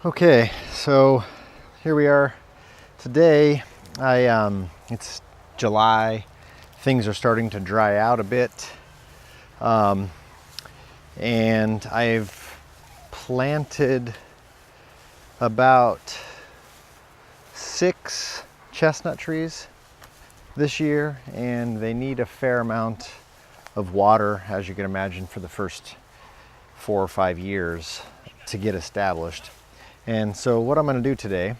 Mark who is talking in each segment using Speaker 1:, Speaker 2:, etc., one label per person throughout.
Speaker 1: Okay, so here we are today. It's July. Things are starting to dry out a bit, and I've planted about 6 chestnut trees this year, and they need a fair amount of water, as you can imagine, for the first 4 or 5 years to get established. And so what I'm going to do today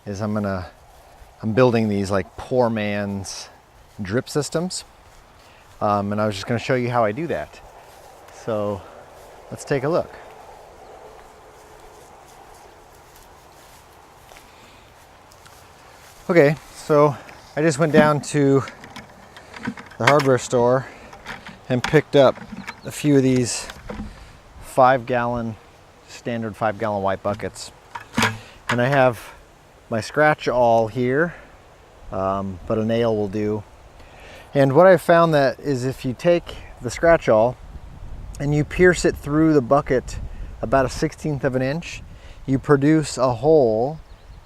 Speaker 1: is I'm building these like poor man's drip systems, and I was just going to show you how I do that. So let's take a look. Okay, so I just went down to the hardware store and picked up a few of these 5-gallon, standard 5-gallon white buckets. And I have my scratch awl here, but a nail will do. And what I found that is if you take the scratch awl and you pierce it through the bucket about 1/16 of an inch, you produce a hole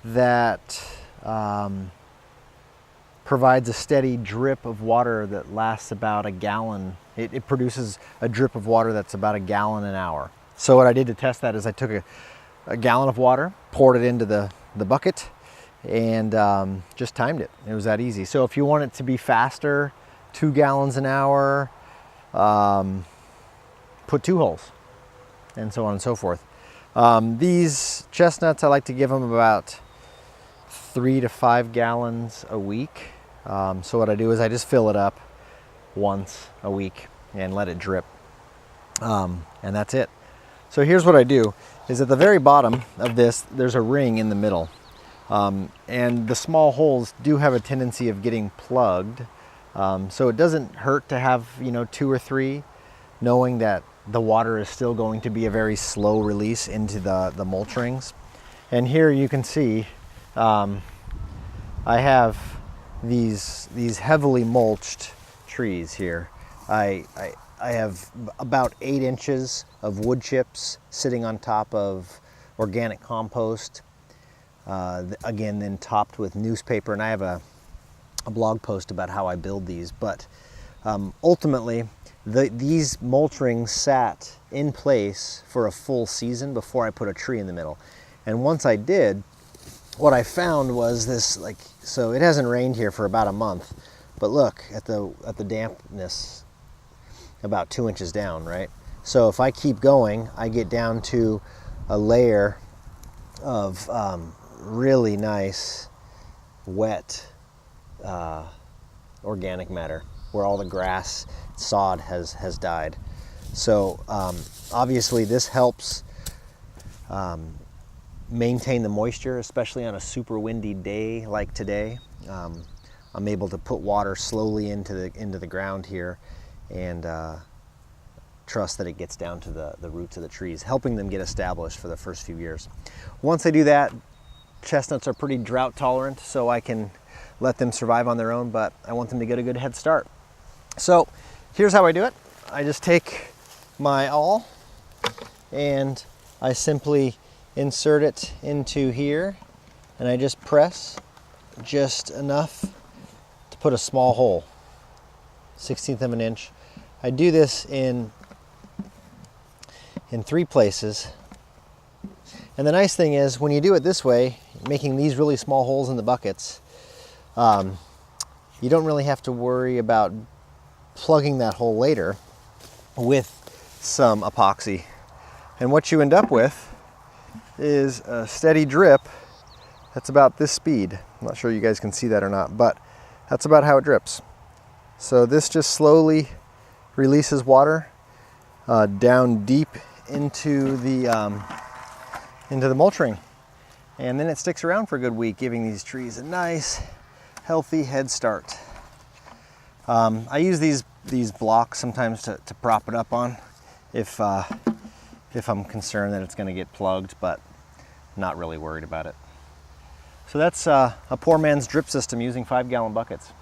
Speaker 1: that provides a steady drip of water that lasts about a gallon. It produces a drip of water that's about a gallon an hour. So what I did to test that is I took a gallon of water, poured it into the bucket, and just timed it. It was that easy. So if you want it to be faster, 2 gallons an hour, put 2 holes, and so on and so forth. These chestnuts, I like to give them about 3 to 5 gallons a week. So what I do is I just fill it up once a week and let it drip, and that's it. So here's what I do, is at the very bottom of this, there's a ring in the middle. And the small holes do have a tendency of getting plugged. So it doesn't hurt to have, 2 or 3, knowing that the water is still going to be a very slow release into the mulch rings. And here you can see, I have these heavily mulched trees here. I have about 8 inches of wood chips sitting on top of organic compost, again then topped with newspaper, and I have a blog post about how I build these. But ultimately these mulch rings sat in place for a full season before I put a tree in the middle. And once I did, what I found was this, so it hasn't rained here for about a month, but look at the dampness about 2 inches down, right? So if I keep going, I get down to a layer of really nice, wet, organic matter where all the grass, sod has died. So obviously this helps maintain the moisture, especially on a super windy day like today. I'm able to put water slowly into the ground here, and trust that it gets down to the roots of the trees, helping them get established for the first few years. Once I do that, chestnuts are pretty drought tolerant, so I can let them survive on their own, but I want them to get a good head start. So here's how I do it. I just take my awl and I simply insert it into here, and I just press just enough to put a small hole, 1/16 of an inch. I do this in 3 places. And the nice thing is, when you do it this way, making these really small holes in the buckets, you don't really have to worry about plugging that hole later with some epoxy. And what you end up with is a steady drip that's about this speed. I'm not sure you guys can see that or not, but That's about how it drips. So this just slowly releases water down deep into the mulch ring. And then it sticks around for a good week, giving these trees a nice, healthy head start. I use these blocks sometimes to prop it up on if I'm concerned that it's going to get plugged, but not really worried about it. So that's a poor man's drip system using 5-gallon buckets.